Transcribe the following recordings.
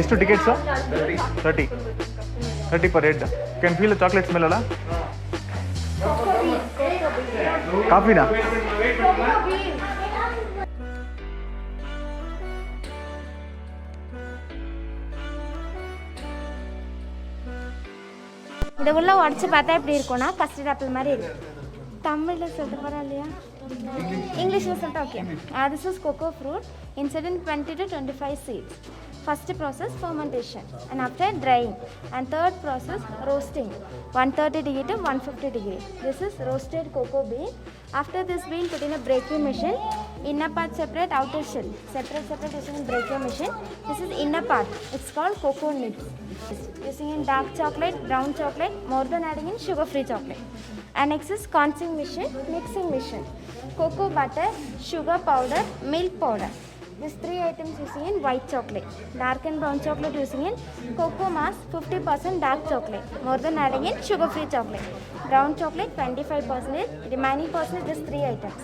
ಎಷ್ಟು tickets? 30. 30 per head. You can feel the chocolate smell ಅಲ್ಲ? ಕಾಫಿನಾ? இதை உள்ள உடச்சி பார்த்தா எப்படி இருக்கும்னா கஸ்டர்ட் ஆப்பிள் மாதிரி இருக்கு. தமிழில் சொல்லிட்டு பரவாயில்லையா? இங்கிலீஷில் சொல்லிட்டு okay. This is cocoa fruit inside in 20 to 25 seeds. First process fermentation and after drying, and third process roasting 130 degree to 150 degree. This is roasted cocoa bean. After this bean put in a breaking machine, inner part separate, outer shell separate using breaking machine. This is inner part, it's called cocoa nibs. Using in dark chocolate, brown chocolate, more than adding in sugar free chocolate. And next is conching machine, mixing machine, cocoa butter, sugar powder, milk powder. These 3 items using in white chocolate, dark and brown chocolate using in cocoa mass 50% dark chocolate, more than adding in sugar free chocolate, brown chocolate 25%, remaining percentage is 3 items.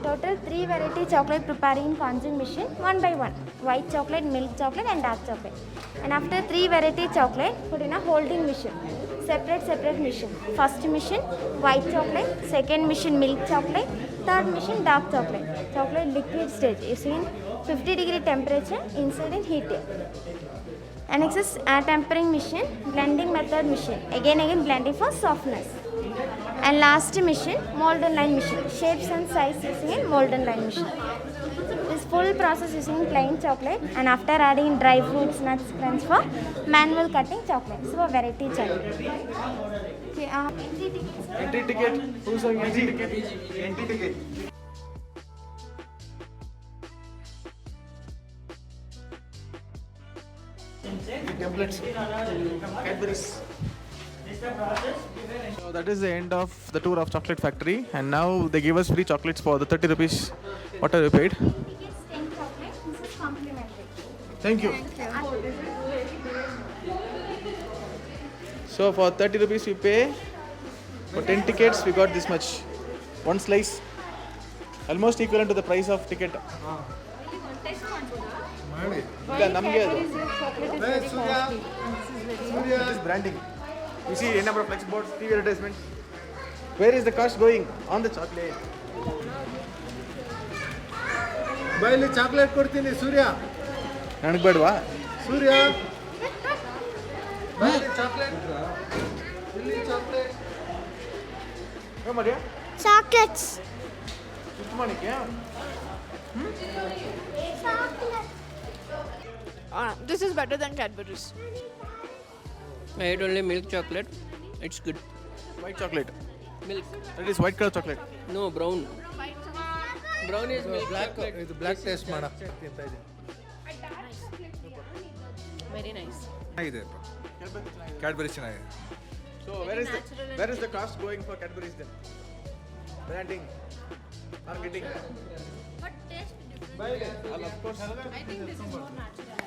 Total 3 variety chocolate preparing in conching machine one by one, white chocolate, milk chocolate and dark chocolate. And after 3 variety chocolate put in a holding machine, separate machine. First machine white chocolate, second machine milk chocolate, third machine dark chocolate. Chocolate liquid stage is in 50 degree temperature inside in heat. And next is tempering machine, blending method machine. Again blending for softness. And last machine molten line machine, shapes and size using in molten line machine. This full process using plain chocolate, and after adding in dry fruits, nuts, crunch for manual cutting chocolate. So a variety chocolate. Okay, Entry ticket. Who's having entry ticket? Entry ticket. Templates. Cadbury's. So that is the end of the tour of Chocolate Factory, and now they give us free chocolates for the 30 rupees. What are you paid? tickets 10 chocolate. This is complimentary. Thank you. So for 30 rupees we pay. For 10 tickets we got this much. One slice. Almost equivalent to the price of ticket. ಇಲ್ಲ ನಮಗೆ ಅದು. It is branding. You see a number of flex boards, TV advertisement. Where is the cost going on the chocolate? ಬೈಲಿ chocolate ಕೊಡ್ತೀನಿ ಸೂರ್ಯ. ನನಗೆ ಬೇಡವಾ? ಸೂರ್ಯ ಬೈಲಿ chocolate. ಇಲ್ಲಿ chocolate. ಏನು ಮಾಡಿಯಾ? Chocolates. ಇಷ್ಟು ಮಾಡಿಕೆ? This is better than Cadbury's. I ate only milk chocolate. It's good. White chocolate. Milk. That is white color chocolate. No, brown. Brown is milk black chocolate. ಇದು black taste ಮಾಡ ಅಂತ ಇದ್ದೀನಿ. Very nice. ಚೆನ್ನಾಗಿದೆ Cadbury ಚೆನ್ನಾಗಿದೆ. So where is the cost going for Cadbury's then? Branding, marketing. But taste different. Well, of course. I think this is more natural.